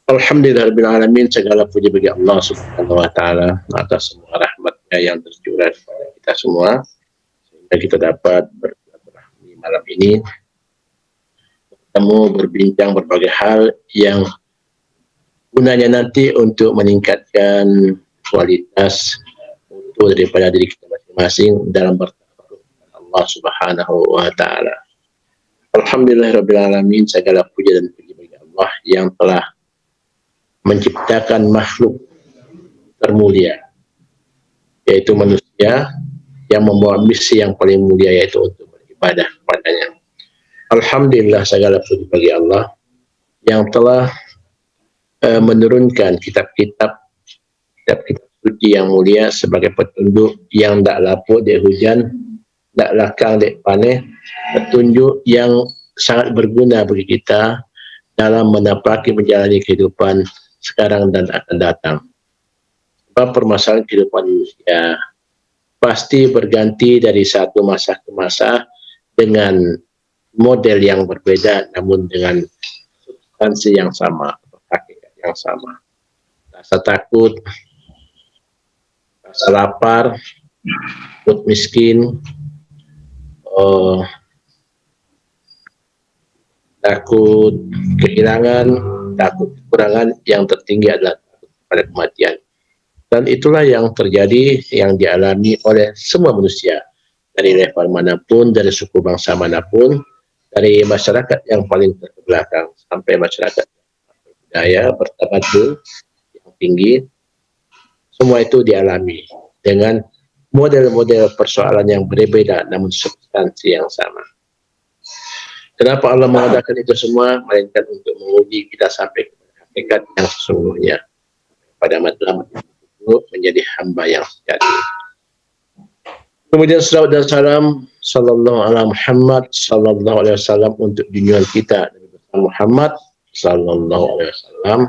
Alhamdulillahirrahmanirrahim. Segala puji bagi Allah Subhanahu wa taala atas semua rahmat-Nya yang tercurah kepada kita semua sehingga kita dapat bersilaturahmi malam ini, bertemu, berbincang berbagai hal yang gunanya nanti untuk meningkatkan kualitas utuh daripada diri kita masing-masing dalam bertakarub dengan Allah Subhanahu wa taala. Alhamdulillahirabbil alamin. Segala puji dan puji bagi Allah yang telah menciptakan makhluk termulia, yaitu manusia, yang membawa misi yang paling mulia, yaitu untuk beribadah kepadanya. Alhamdulillah, segala puji bagi Allah yang telah menurunkan kitab-kitab suci yang mulia sebagai petunjuk yang tak lapuk dek hujan, tak lakang dek panen, petunjuk yang sangat berguna bagi kita dalam menapaki menjalani kehidupan sekarang dan akan datang. Sebab permasalahan kehidupan manusia pasti berganti dari satu masa ke masa dengan model yang berbeda, namun dengan substansi yang sama, hakikat yang sama. Rasa takut, rasa lapar, takut miskin, takut kehilangan, takut kekurangan, yang tertinggi adalah takut pada kematian. Dan itulah yang terjadi, yang dialami oleh semua manusia, dari level manapun, dari suku bangsa manapun, dari masyarakat yang paling terbelakang sampai masyarakat budaya bertamadun yang tinggi. Semua itu dialami dengan model-model persoalan yang berbeda namun substansi yang sama. Kenapa Allah mengadakan itu semua? Melainkan untuk menguji kita sampai kepada hakikat yang sesungguhnya, pada matlamat itu menjadi hamba yang sejati. Kemudian salawat dan salam sallallahu alaihi Muhammad sallallahu alaihi wasallam untuk junjungan kita Muhammad sallallahu alaihi wasallam,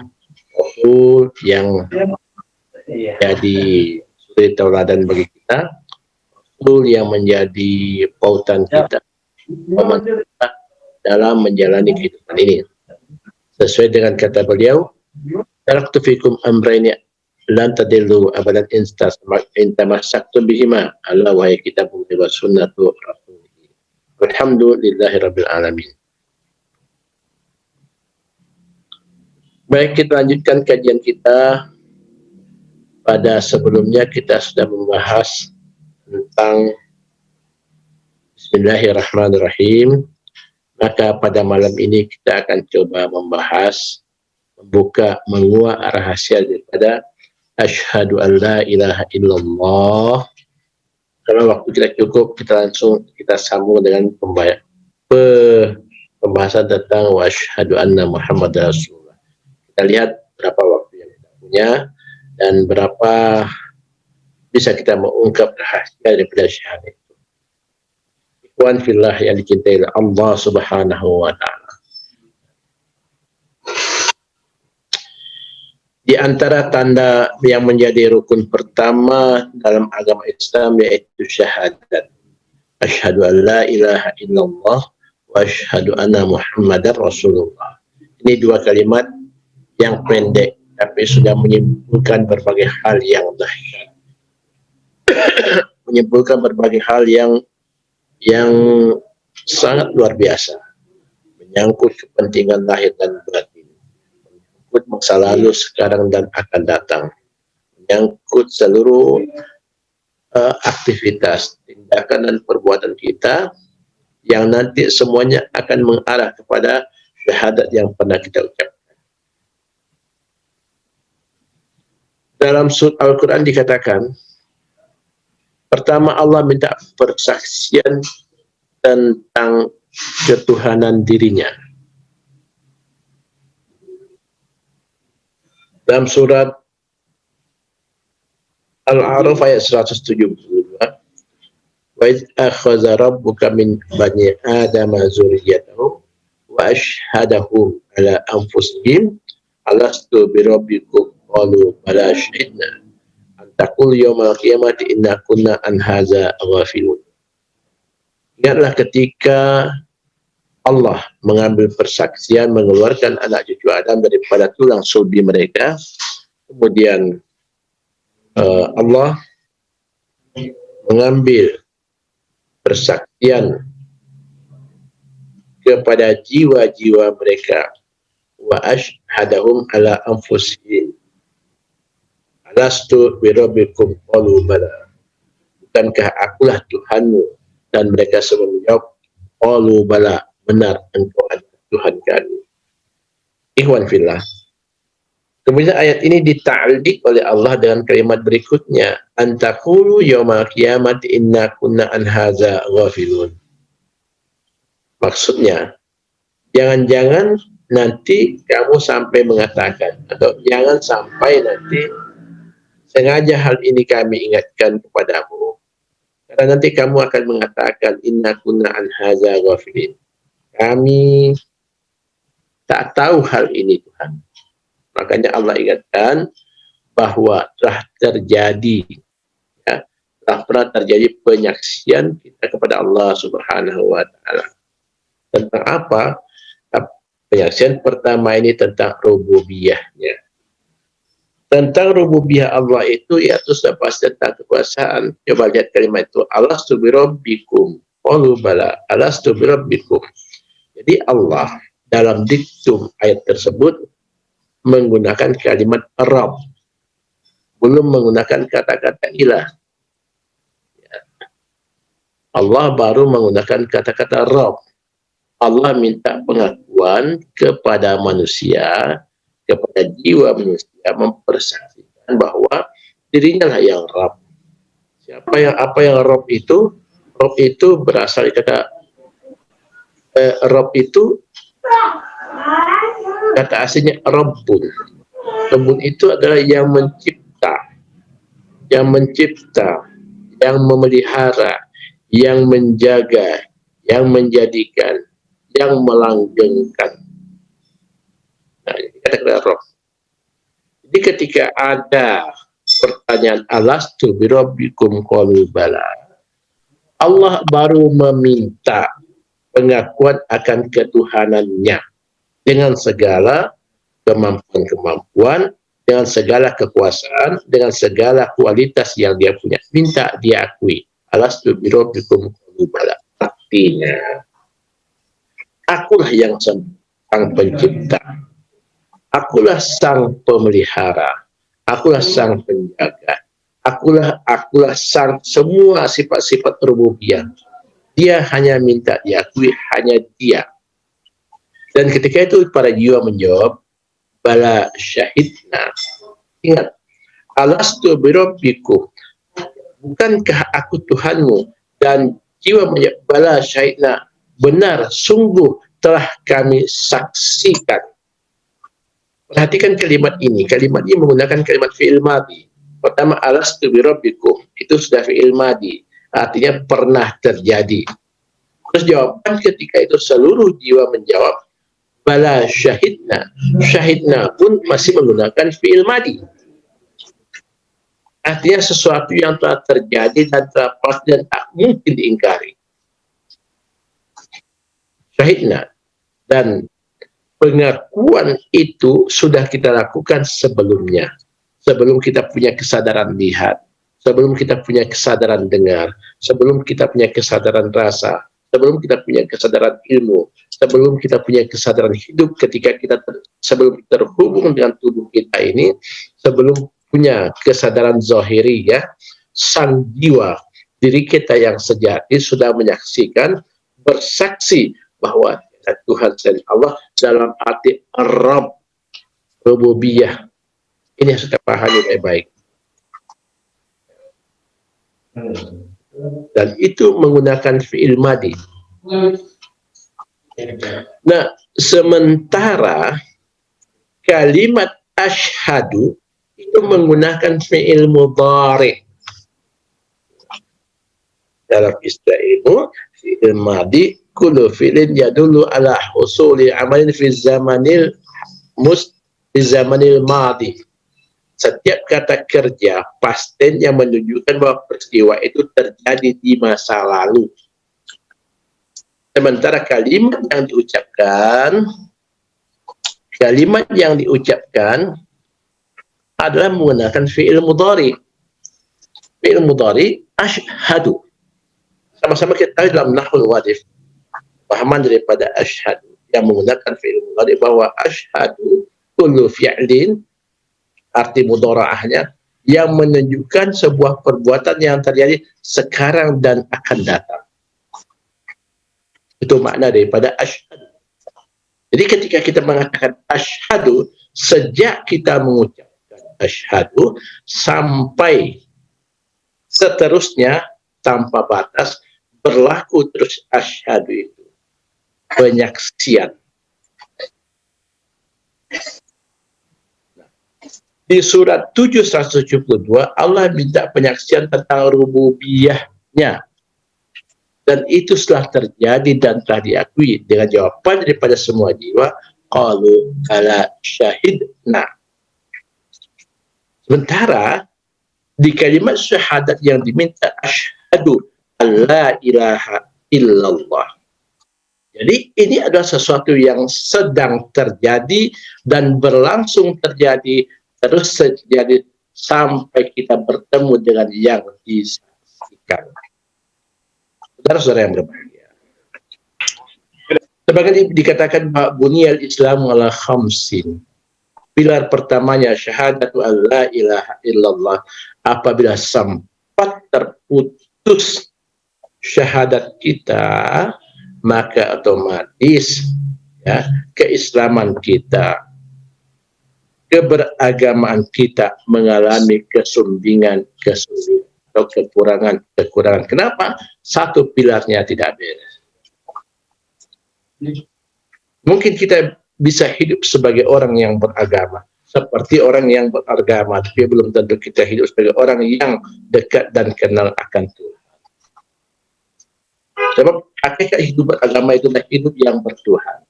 Rasul yang jadi suri tauladan bagi kita, Rasul yang menjadi pautan kita, pemandu kita dalam menjalani kehidupan ini. Sesuai dengan kata beliau, taraktu fikum amrayni lan tadillu abadan in tamassaktum bihima, ala wa kitabullah wa sunnatu rasulih. Walhamdulillahirabbil alamin. Baik, kita lanjutkan kajian kita. Pada sebelumnya kita sudah membahas tentang Bismillahirrahmanirrahim. Maka pada malam ini kita akan coba membahas, membuka, menguak rahasia daripada Asyhadu an la ilaha illallah. Kalau waktu kita cukup, kita sambung dengan pembahasan tentang wa asyhadu anna Muhammad Rasulullah. Kita lihat berapa waktu yang kita punya dan berapa bisa kita mengungkap rahasia daripada syahadat itu. Ikhwan fillah yang dicintai Allah Subhanahu wa taala. Di antara tanda yang menjadi rukun pertama dalam agama Islam yaitu syahadat. Asyhadu an la ilaha illallah wa asyhadu anna Muhammadar Rasulullah. Ini dua kalimat yang pendek tapi sudah menyimpulkan berbagai hal yang dahsyat. Menyimpulkan berbagai hal yang sangat luar biasa, menyangkut kepentingan lahir dan batin, menyangkut masa lalu, sekarang dan akan datang, menyangkut seluruh aktivitas, tindakan dan perbuatan kita yang nanti semuanya akan mengarah kepada syahadat yang pernah kita ucapkan. Dalam surat Al-Quran dikatakan, pertama Allah minta persaksian tentang ketuhanan dirinya. Dalam surat Al-A'raf ayat 172, wa idh akhadha rabbuka min bani adama dzurriyyatahum wa asyhadahum ala anfusihim alastu birabbikum qalu bala syahidna an taqul yawmal qiyamati inna kunna an hadza ghafilun. Ingatlah ketika Allah mengambil persaksian mengeluarkan anak cucu Adam daripada tulang sulbi mereka. Kemudian Allah mengambil persaksian kepada jiwa-jiwa mereka. Wa ashhadahum ala anfusihim alastu birabbikum qalu bala, bukankah akulah Tuhanmu? Dan mereka semua menjawab qalu bala, benar engkau adalah Tuhan kami. Ikhwan fillah, kemudian ayat ini dita'aldik oleh Allah dengan kalimat berikutnya, antaqulu yaumal qiyamati inna kunna an hadza ghafilun. Maksudnya, jangan-jangan nanti kamu sampai mengatakan, atau jangan sampai nanti sengaja hal ini kami ingatkan kepadamu, karena nanti kamu akan mengatakan inna kunna an hadza ghafilin, kami tak tahu hal ini Tuhan. Makanya Allah ingatkan bahwa telah terjadi, ya, telah pernah terjadi penyaksian kita kepada Allah Subhanahu wa Ta'ala. Tentang apa? Penyaksian pertama ini tentang rububiyahnya. Tentang rububiyah Allah itu, ya, itu sudah pasti tentang kekuasaan. Coba lihat kalimat itu, alastu birabbikum qalu bala, alastu birabbikum. Jadi Allah dalam diktum ayat tersebut menggunakan kalimat Rabb, belum menggunakan kata-kata ilah. Allah baru menggunakan kata-kata Rabb. Allah minta pengakuan kepada manusia, kepada jiwa manusia, mempersaksikan bahwa dirinya lah yang Rabb. Apa yang Rabb itu? Rabb itu berasal dari kata Rabb itu kata aslinya Rabbun. Rabbun itu adalah yang mencipta, yang memelihara, yang menjaga, yang menjadikan, yang melanggengkan. Nah, ini kata-kata Rabb. Jadi ketika ada pertanyaan alastu birabbikum qalu bala, Allah baru meminta pengakuan akan ketuhanannya dengan segala kemampuan-kemampuan, dengan segala kekuasaan, dengan segala kualitas yang dia punya. Minta diakui. Alastu birabbikum qalu bala. Artinya, akulah yang sang pencipta, akulah sang pemelihara, akulah sang penjaga, akulah sang semua sifat-sifat rububiyah. Dia hanya minta diakui, hanya dia. Dan ketika itu para jiwa menjawab, bala syahidna. Ingat, alastu birabbikum, bukankah aku Tuhanmu? Dan jiwa menjawab, bala syahidna, benar, sungguh telah kami saksikan. Perhatikan kalimat ini. Kalimat ini menggunakan kalimat fi'il madhi. Pertama, alastu birabbikum, itu sudah fi'il madhi, artinya pernah terjadi. Terus jawaban ketika itu seluruh jiwa menjawab bala syahidna. Syahidna pun masih menggunakan fi'il madhi. Artinya sesuatu yang telah terjadi dan telah pasti dan tak mungkin diingkari. Syahidna. Dan pengakuan itu sudah kita lakukan sebelumnya. Sebelum kita punya kesadaran lihat, sebelum kita punya kesadaran dengar, sebelum kita punya kesadaran rasa, sebelum kita punya kesadaran ilmu, sebelum kita punya kesadaran hidup ketika kita sebelum terhubung dengan tubuh kita ini, sebelum punya kesadaran zahiri, ya, sang jiwa, diri kita yang sejati sudah menyaksikan, bersaksi bahwa Tuhan selain Allah dalam arti Rabb, rububiyah. Ini yang sudah pahami baik-baik. Dan itu menggunakan fi'il madhi. Nah, sementara kalimat asyhadu itu menggunakan fi'il mudhari. Dalam istilah ilmu, fi'il madhi kullu fi'lin yadullu ala husuli amalin fi zamanil madhi. Setiap kata kerja pasten yang menunjukkan bahwa peristiwa itu terjadi di masa lalu. Sementara kalimat yang diucapkan adalah menggunakan fi'il mudhari. Fi'il mudhari asyhadu. Sama-sama kita tahu dalam nahwul wadif. Pahaman daripada asyhadu yang menggunakan fi'il mudhari bahwa asyhadu kullu fi'lin, arti mudhara'ahnya yang menunjukkan sebuah perbuatan yang terjadi sekarang dan akan datang. Itu makna daripada asyhadu. Jadi ketika kita mengatakan asyhadu, sejak kita mengucapkan asyhadu sampai seterusnya tanpa batas berlaku terus asyhadu itu. Penyaksian. Di surat 772 Allah minta penyaksian tentang rububiyahnya. Dan itu telah terjadi dan telah diakui dengan jawaban daripada semua jiwa, qalu kala syahidna. Sementara di kalimat syahadat yang diminta asyhadu alla ilaha illallah. Jadi ini adalah sesuatu yang sedang terjadi dan berlangsung terjadi, terus terjadi sampai kita bertemu dengan yang disaksikan. Saudara-saudara yang berbahagia, sebagai dikatakan buniyal Islam ala khamsin, pilar pertamanya syahadatu alla ilaha illallah. Apabila sempat terputus syahadat kita, maka otomatis ya, keislaman kita, keberagamaan kita mengalami kesumbingan atau kekurangan. Kenapa? Satu pilarnya tidak beres. Mungkin kita bisa hidup sebagai orang yang beragama, seperti orang yang beragama, tapi belum tentu kita hidup sebagai orang yang dekat dan kenal akan Tuhan. Sebab hakikat hidup beragama itu adalah hidup yang bertuhan.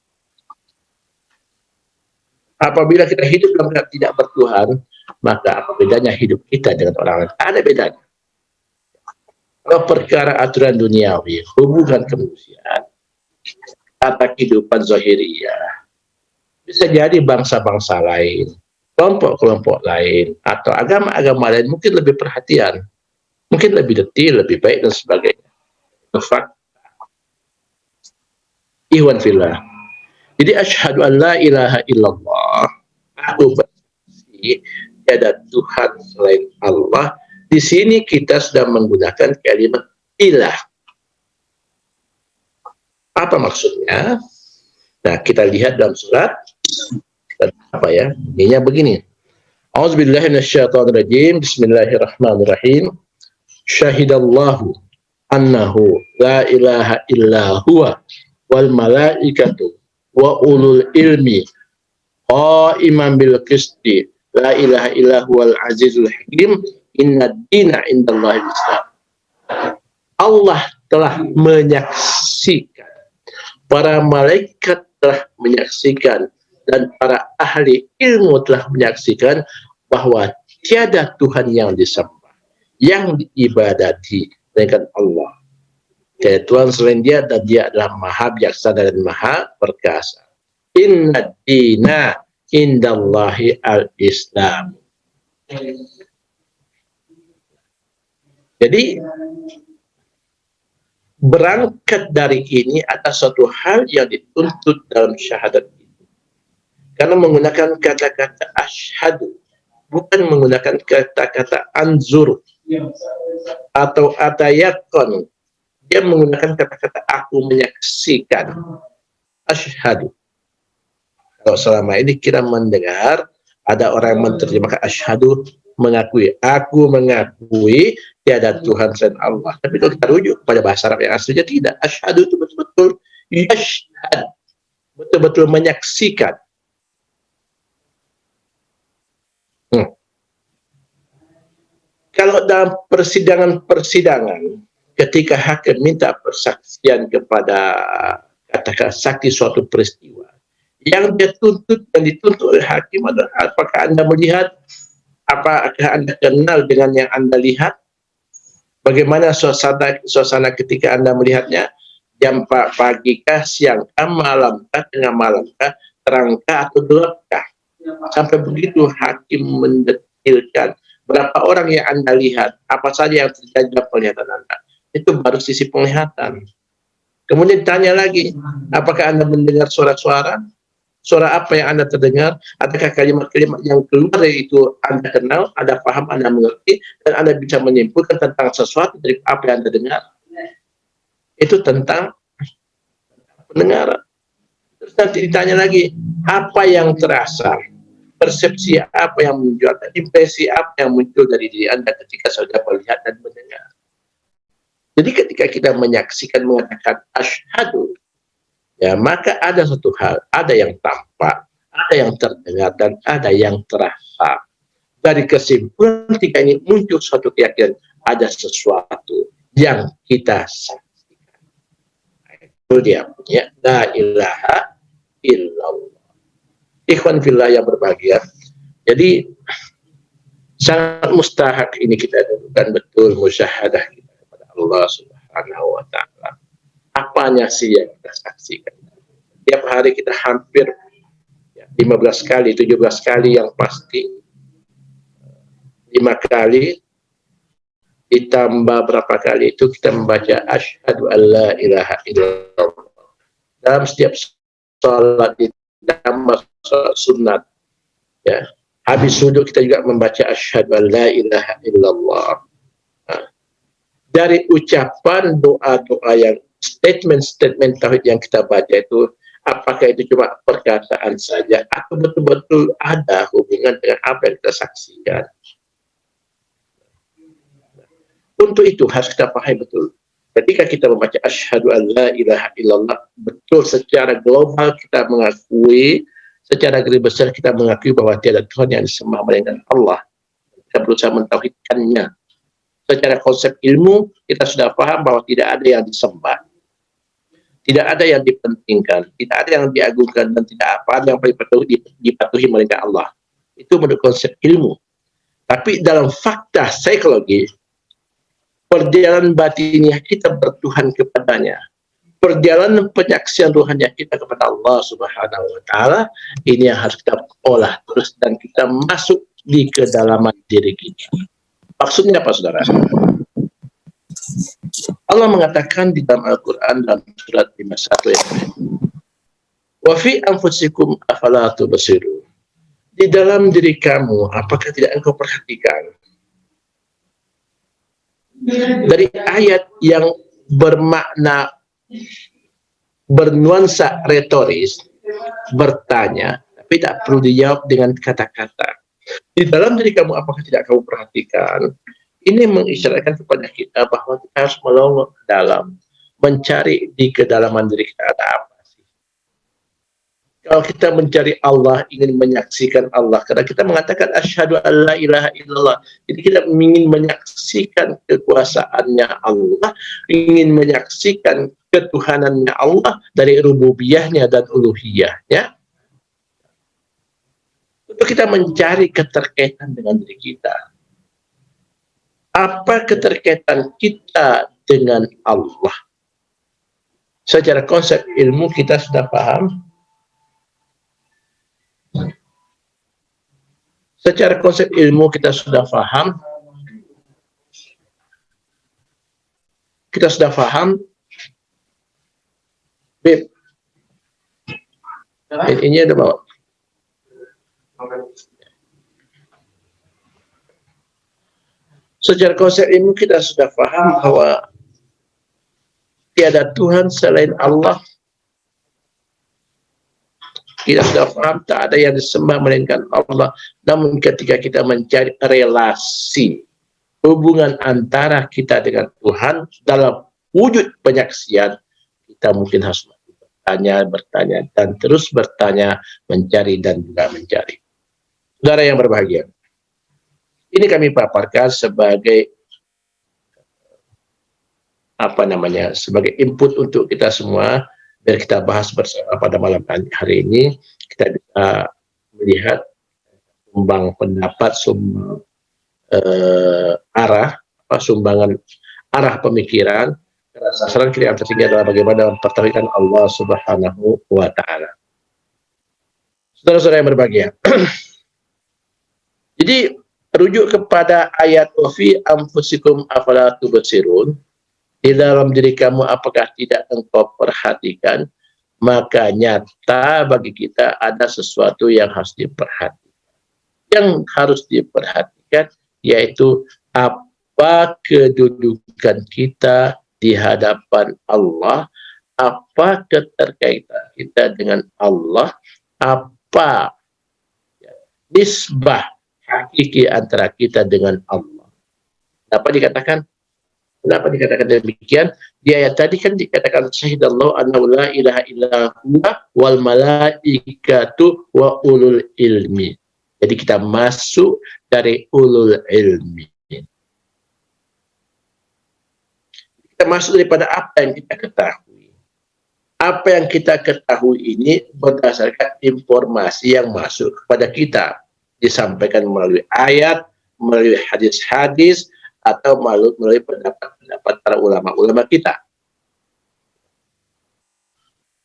Apabila kita hidup dalam keadaan tidak bertuhan, maka apa bedanya hidup kita dengan orang lain? Ada bedanya. Kalau perkara aturan duniawi, hubungan kemanusiaan, tata kehidupan zahiriyah, bisa jadi bangsa-bangsa lain, kelompok-kelompok lain, atau agama-agama lain mungkin lebih perhatian, mungkin lebih detail, lebih baik dan sebagainya. Fakta. Ikhwan fillah. Jadi asyhadu an la ilaha illallah, aku bersaksi tiada Tuhan selain Allah. Di sini kita sudah menggunakan kalimat ilah. Apa maksudnya? Nah, kita lihat dalam surat apa ya? Ininya begini. A'udzubillahi minasyaitonirrajim. Bismillahirrahmanirrahim. Syahidallahu annahu la ilaha illa huwa wal malaikatu wa ulul ilmi qa'iman bil qisti la ilaha illa huwal azizul hakim inna dina indallahi Islam. Allah telah menyaksikan, para malaikat telah menyaksikan, dan para ahli ilmu telah menyaksikan bahwa tiada Tuhan yang disembah, yang diibadati dengan Allah. Tiada Tuhan selain Dia, dan Dia adalah Maha Bijaksana dan Maha Perkasa. Inna dina indallahi al-Islam. Jadi berangkat dari ini ada suatu hal yang dituntut dalam syahadat itu. Karena menggunakan kata-kata asyhadu, bukan menggunakan kata-kata anzur atau atayakon. Dia menggunakan kata-kata aku menyaksikan. Asyhadu. Kalau selama ini kita mendengar ada orang yang menerjemahkan asyhadu, mengakui, aku mengakui tiada Tuhan selain Allah. Tapi kalau kita rujuk pada bahasa Arab yang aslinya tidak. Asyhadu itu betul-betul yashhad, betul-betul menyaksikan. Kalau dalam persidangan, ketika hakim minta persaksian kepada katakan saksi suatu peristiwa, yang dituntut oleh hakim adalah apakah Anda melihat, apakah Anda kenal dengan yang Anda lihat, bagaimana suasana ketika Anda melihatnya, Jam pagi kah, siang kah, malam kah, tengah malam kah, terang kah atau gelap kah? Sampai begitu hakim mendetilkan berapa orang yang Anda lihat, apa saja yang terjadi dalam penglihatan Anda. Itu baru sisi penglihatan. Kemudian tanya lagi, apakah Anda mendengar suara-suara? Suara apa yang Anda terdengar? Adakah kalimat-kalimat yang keluar dari itu Anda kenal, Anda paham, Anda mengerti, dan Anda bisa menyimpulkan tentang sesuatu dari apa yang Anda dengar? Itu tentang pendengaran. Terus nanti ditanya lagi, apa yang terasa? Persepsi apa yang muncul? Impresi apa yang muncul dari diri Anda ketika sudah melihat dan mendengar? Jadi ketika kita menyaksikan mengatakan asyhadu, ya maka ada satu hal, ada yang tampak, ada yang terdengar, dan ada yang terasa. Dari kesimpulan tiga ini muncul suatu keyakinan ada sesuatu yang kita saksikan. Itu dia, ya, la ilaha illallah. Ikhwan fillah yang berbahagia. Jadi sangat mustahak ini kita lakukan betul musyahadah kita kepada Allah Subhanahu wa taala. Apanya sih yang kita saksikan? Tiap hari kita hampir 15 kali, 17 kali yang pasti, 5 kali ditambah berapa kali itu kita membaca asyhadu alla ilaha illallah dalam setiap sholat, ditambah sholat sunat, ya. Habis sujud kita juga membaca asyhadu alla ilaha illallah. Nah, dari ucapan doa-doa yang statement-statement tauhid yang kita baca itu, apakah itu cuma perkataan saja atau betul-betul ada hubungan dengan apa yang kita saksikan? Untuk itu harus kita pahami betul. Ketika kita membaca asyhadu an la ilaha illallah, betul secara global kita mengakui, secara garis besar kita mengakui bahwa tiada Tuhan yang disembah melainkan Allah. Kita berusaha mentauhidkannya. Secara konsep ilmu kita sudah paham bahwa tidak ada yang disembah, tidak ada yang dipentingkan, tidak ada yang diagungkan, dan tidak apa yang paling dipatuhi melainkan Allah. Itu menurut konsep ilmu. Tapi dalam fakta psikologi, perjalanan batiniah kita bertuhan kepadanya, perjalanan penyaksian ruhaniah kita kepada Allah Subhanahu wa taala, ini yang harus kita olah terus dan kita masuk di kedalaman diri kita. Maksudnya apa, saudara? Allah mengatakan di dalam Al-Quran dalam surat 51 yang wa fi anfusikum afala tubsirun. Di dalam diri kamu, apakah tidak engkau perhatikan? Dari ayat yang bermakna bernuansa retoris, bertanya, tapi tak perlu dijawab dengan kata-kata. Di dalam diri kamu, apakah tidak kamu perhatikan? Ini mengisyaratkan kepada kita bahwa kita harus melongok ke dalam, mencari di kedalaman diri kita ada apa sih. Kalau kita mencari Allah, ingin menyaksikan Allah, karena kita mengatakan asyhadu an la ilaha illallah, jadi kita ingin menyaksikan kekuasaannya Allah, ingin menyaksikan ketuhanannya Allah dari rububiyahnya dan uluhiyahnya. Untuk kita mencari keterkaitan dengan diri kita. Apa keterkaitan kita dengan Allah? Secara konsep ilmu kita sudah paham. Secara konsep ilmu kita sudah paham. Kita sudah paham. Beb, ini ada bawa. Secara konsep ilmu kita sudah paham bahwa tiada Tuhan selain Allah. Kita sudah paham tak ada yang disembah melainkan Allah. Namun ketika kita mencari relasi hubungan antara kita dengan Tuhan dalam wujud penyaksian, kita mungkin harus bertanya dan terus bertanya, mencari dan juga mencari. Saudara yang berbahagia, ini kami paparkan sebagai sebagai input untuk kita semua, biar kita bahas bersama pada malam hari ini. Kita bisa melihat sumbang pendapat, sumbangan arah pemikiran, Karena sasaran kita yang tertinggi adalah bagaimana mempertahankan Allah Subhanahu wa Ta'ala. Saudara-saudara yang berbahagia. Jadi rujuk kepada ayat wa fi anfusikum afala tubsirun, di dalam diri kamu apakah tidak engkau perhatikan, maka nyata bagi kita ada sesuatu yang harus diperhatikan. Yang harus diperhatikan yaitu apa kedudukan kita di hadapan Allah, apa keterkaitan kita dengan Allah, apa nisbah hakiki antara kita dengan Allah. Kenapa dikatakan demikian? Di ayat tadi kan dikatakan syahidallahu annahu la ilaha illa huwa wal malaikatu wa ulul ilmi. Jadi kita masuk dari ulul ilmi. Kita masuk daripada apa yang kita ketahui. Apa yang kita ketahui ini berdasarkan informasi yang masuk kepada kita. Disampaikan melalui ayat, melalui hadis-hadis, atau melalui pendapat-pendapat para ulama-ulama kita.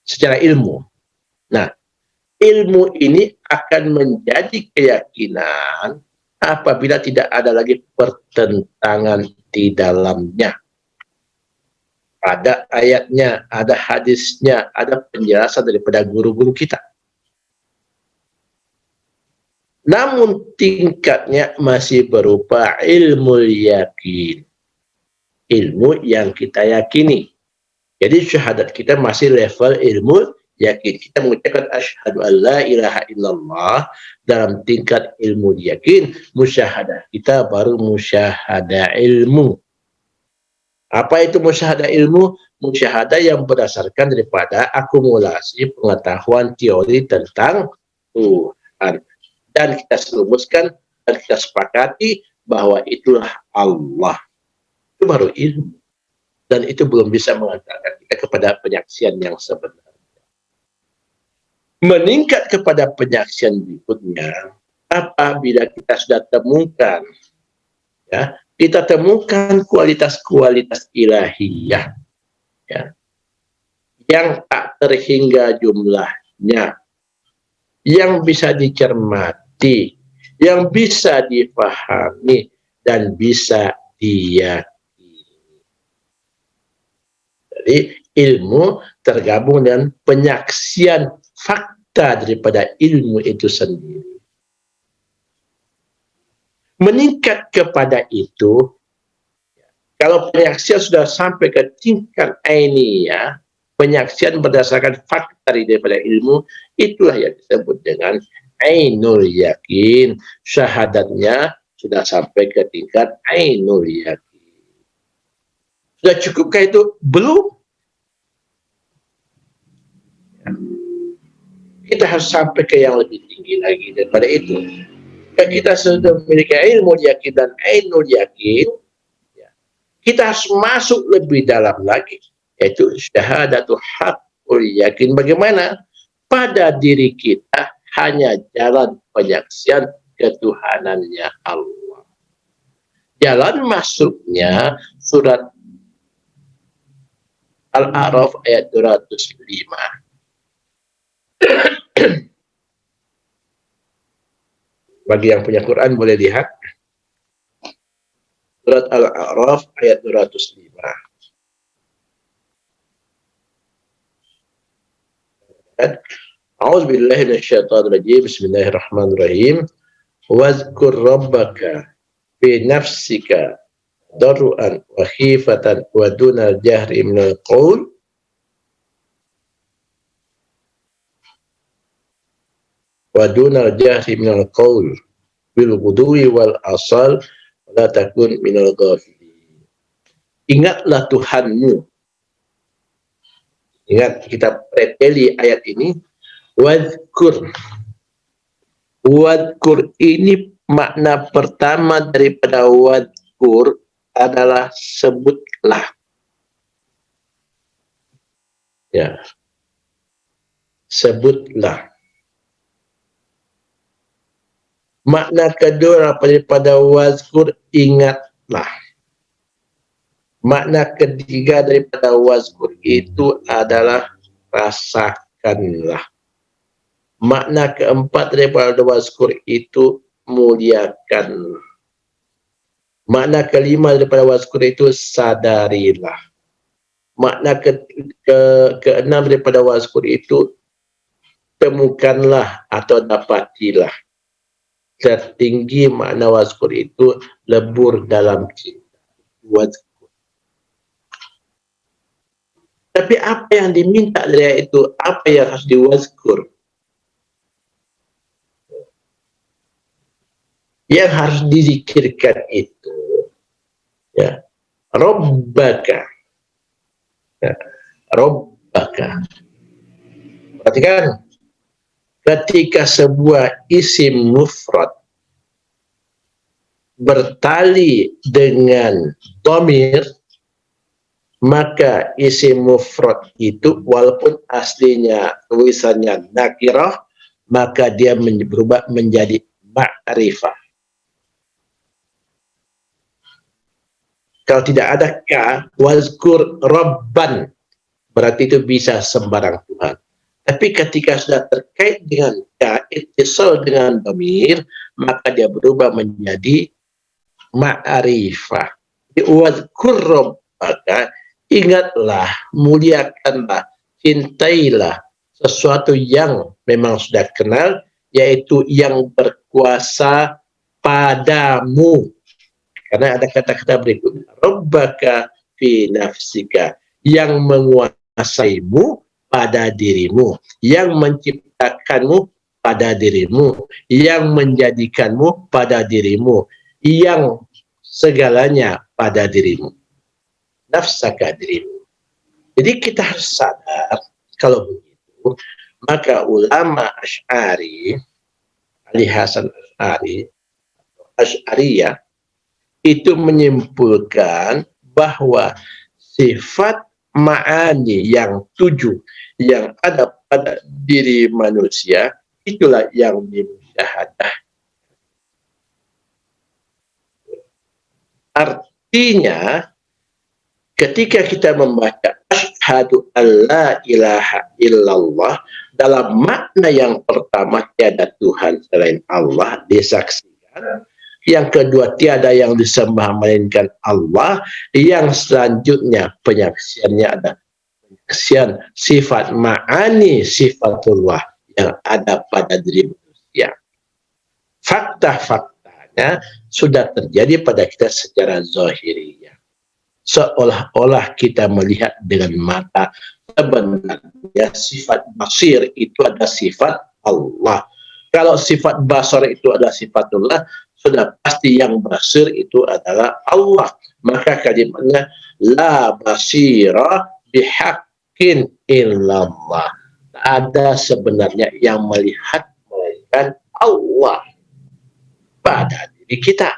Secara ilmu. Nah, ilmu ini akan menjadi keyakinan apabila tidak ada lagi pertentangan di dalamnya. Ada ayatnya, ada hadisnya, ada penjelasan daripada guru-guru kita. Namun tingkatnya masih berupa ilmu yakin. Ilmu yang kita yakini. Jadi syahadat kita masih level ilmu yakin. Kita mengucapkan asyhadu an la ilaha illallah dalam tingkat ilmu yakin. Musyahadah kita baru musyahadah ilmu. Apa itu musyahadah ilmu? Musyahadah yang berdasarkan daripada akumulasi pengetahuan teori tentang Tuhan. Dan kita serumuskan dan kita sepakati bahwa itulah Allah. Itu baru ilmu. Dan itu belum bisa mengantarkan kita kepada penyaksian yang sebenarnya. Meningkat kepada penyaksian berikutnya, apabila kita sudah temukan, ya, kita temukan kualitas-kualitas ilahiyah, ya, yang tak terhingga jumlahnya, yang bisa dicermati, yang bisa dipahami, dan bisa diyakini. Jadi ilmu tergabung dengan penyaksian fakta daripada ilmu itu sendiri. Meningkat kepada itu, kalau penyaksian sudah sampai ke tingkat ainiyah, penyaksian berdasarkan fakta daripada ilmu, itulah yang disebut dengan ainul yakin. Syahadatnya sudah sampai ke tingkat ainul yakin. Sudah cukupkah itu? Belum. Kita harus sampai ke yang lebih tinggi lagi daripada itu. Jika kita sudah memiliki ilmu yakin dan ainul yakin, kita harus masuk lebih dalam lagi, yaitu syahadatu haqqul yakin. Bagaimana? Pada diri kita hanya jalan penyaksian ketuhanannya Allah. Jalan masuknya surat Al-A'raf ayat 205. Bagi yang punya Quran boleh lihat surat Al-A'raf ayat 205. A'udzubillahi minasyaitonirrajim. Bismillahirrahmanirrahim. Wazkur rabbaka fi nafsika dar'an wa khifatan wa dunal jahri minal qaul bil ghudwi wal asal la takun minal ghafilin. Ingatlah Tuhanmu. Ingat, kita preteli ayat ini. Wadkur. Wadkur ini makna pertama daripada wadkur adalah sebutlah. Ya. Sebutlah. Makna kedua daripada wazkur, ingatlah. Makna ketiga daripada wazkur itu adalah rasakanlah. Makna keempat daripada wazkur itu muliakan. Makna kelima daripada wazkur itu sadarilah. Makna keenam daripada wazkur itu temukanlah atau dapatilah. Tertinggi makna wazkur itu lebur dalam cinta. Wazkur. Tapi apa yang diminta dari itu? Apa yang harus diwazkur? Yang harus dizikirkan itu, ya, Rabbaka, ya, Rabbaka. Perhatikan, ketika sebuah isim mufrad bertali dengan dhamir, maka isim mufrad itu walaupun aslinya tulisannya nakirah, maka dia berubah menjadi ma'rifah. Kalau tidak ada ka, wazkur rabban, berarti itu bisa sembarang Tuhan. Tapi ketika sudah terkait dengan ka, ittisal dengan dhamir, maka dia berubah menjadi ma'rifah. Wazkur rabbaka, ingatlah, muliakanlah, cintailah sesuatu yang memang sudah kenal, yaitu yang berkuasa padamu. Karena ada kata-kata berikut, Rabbaka fi nafsika, yang menguasaimu pada dirimu, yang menciptakanmu pada dirimu, yang menjadikanmu pada dirimu, yang segalanya pada dirimu. Nafsaka, dirimu. Jadi kita harus sadar, kalau begitu, maka ulama Asy'ari, Ali Hasan Asy'ari, Asy'ariyah, itu menyimpulkan bahwa sifat ma'ani yang 7 yang ada pada diri manusia, itulah yang dimusyahadah. Artinya, ketika kita membaca asyhadu alla ilaha illallah, dalam makna yang pertama, tiada Tuhan selain Allah, disaksikan. Yang kedua, tiada yang disembah melainkan Allah. Yang selanjutnya, penyaksiannya ada penyaksian sifat ma'ani sifatullah yang ada pada diri manusia. Fakta-faktanya sudah terjadi pada kita secara zahiriyah. Seolah-olah kita melihat dengan mata, sebenarnya sifat basir itu adalah sifat Allah. Kalau sifat basar itu adalah sifatullah, sudah pasti yang basir itu adalah Allah. Maka kalimatnya la basira bihaqqin illallah. Ada sebenarnya yang melihat melainkan Allah pada diri kita.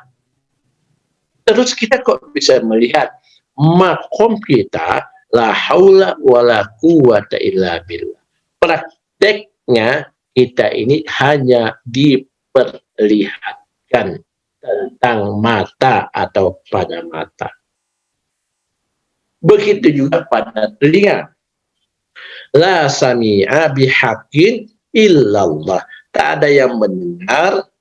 Terus kita kok bisa melihat makom kita, la haula wala quwata illa billah. Prakteknya kita ini hanya diperlihatkan tentang mata atau pada mata. Begitu juga pada telinga. La sami'a bihaqqin illallah. Tak ada yang mendengar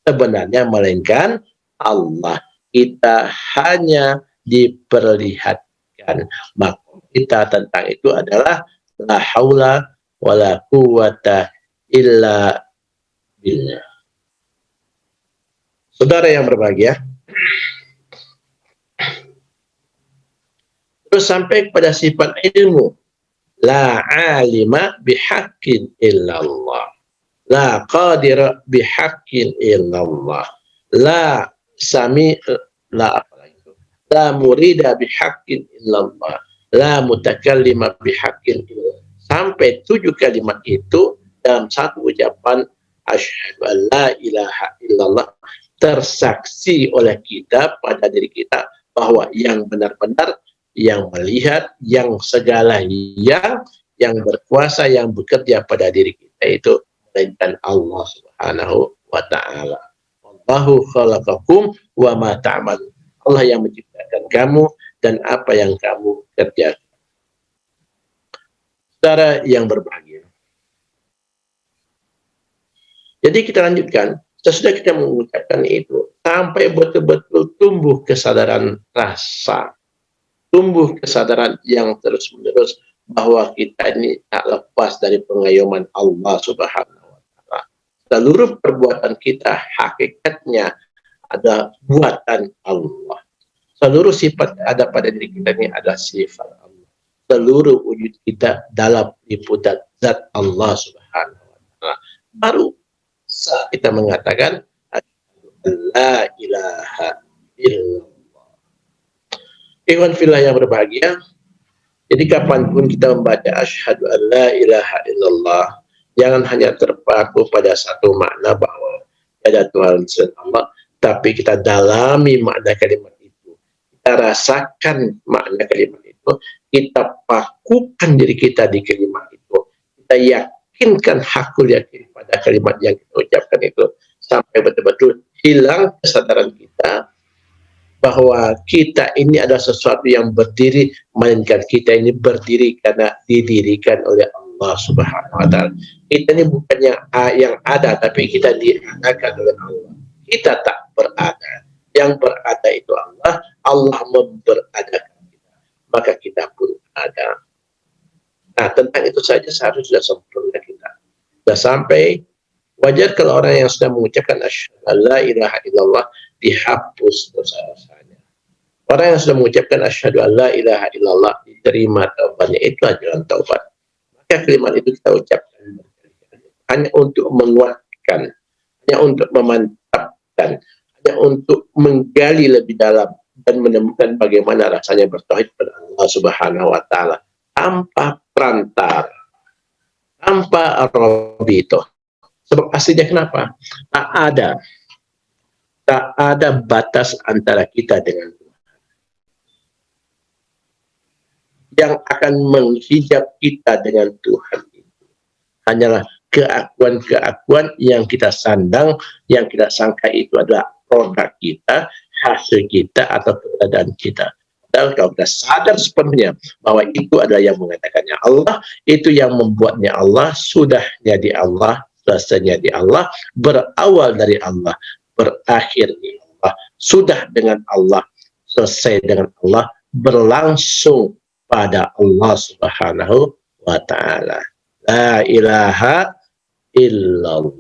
sebenarnya melainkan Allah. Kita hanya diperlihatkan. Maka kita tentang itu adalah la haula wala quwata illa billah. Saudara yang berbahagia, terus sampai kepada sifat ilmu. La alima bihaqqin illallah. La qadira bihaqqin illallah. La sami, la la murida bihaqqin illallah. La mutakallima bihaqqin illallah. Sampai 7 kalimat itu dalam satu ucapan asyhadu an la ilaha illallah, tersaksi oleh kita pada diri kita bahwa yang benar-benar, yang melihat, yang segala yang berkuasa, yang bekerja pada diri kita itu melainkan Allah Subhanahu wa taala. Wallahu khalaqakum wa ma ta'malun. Allah yang menciptakan kamu dan apa yang kamu kerjakan. Saudara yang berbahagia. Jadi kita lanjutkan, sesudah kita mengucapkan itu, sampai betul-betul tumbuh kesadaran rasa, tumbuh kesadaran yang terus-menerus bahwa kita ini tak lepas dari pengayoman Allah Subhanahu wa Ta'ala. Seluruh perbuatan kita hakikatnya ada buatan Allah. Seluruh sifat ada pada diri kita ini adalah sifat Allah. Seluruh wujud kita dalam liputan zat Allah Subhanahu wa Ta'ala. Baru saat kita mengatakan la ilaha illallah. Ikhwan fillah yang berbahagia, jadi kapanpun kita membaca asyhadu an la ilaha illallah, jangan hanya terpaku pada satu makna bahwa ada Tuhan selain Allah, tapi kita dalami makna kalimat itu, kita rasakan makna kalimat itu, kita pakukan diri kita di kalimat itu, kita yakinkan hakul yakin pada kalimat yang kita ucapkan itu, sampai betul-betul hilang kesadaran kita bahwa kita ini adalah sesuatu yang berdiri, melainkan kita ini berdiri karena didirikan oleh Allah Subhanahu wa Ta'ala. Kita ini bukannya yang ada, tapi kita diadakan oleh Allah. Kita tak berada. Yang berada itu Allah. Allah memberadakan kita. Maka kita pun ada. Nah, tentang itu saja seharusnya sudah sempurna kita. Sudah sampai. Wajar kalau orang yang sudah mengucapkan asyhadu an la ilaha illallah dihapus dosa-dosanya. Orang yang sudah mengucapkan asyhadu an la ilaha illallah diterima taubatnya, itulah jalan taubat. Maka kalimat itu kita ucapkan hanya untuk menguatkan, hanya untuk memantapkan, hanya untuk menggali lebih dalam dan menemukan bagaimana rasanya bertauhid kepada Allah Subhanahu wa Ta'ala tanpa perantara, tanpa robito. Sebab aslinya kenapa? Tak ada batas antara kita dengan Tuhan yang akan menghijab kita dengan Tuhan itu. Hanyalah keakuan-keakuan yang kita sandang, yang kita sangka itu adalah produk kita, hasil kita, atau keberadaan kita. Dan kalau kita sadar sepenuhnya bahwa itu adalah yang mengatakannya Allah, itu yang membuatnya Allah, sudahnya di Allah, selesainya di Allah, berawal dari Allah, berakhir di Allah, sudah dengan Allah, selesai dengan Allah, berlangsung pada Allah Subhanahu wa Ta'ala. La ilaha illallah.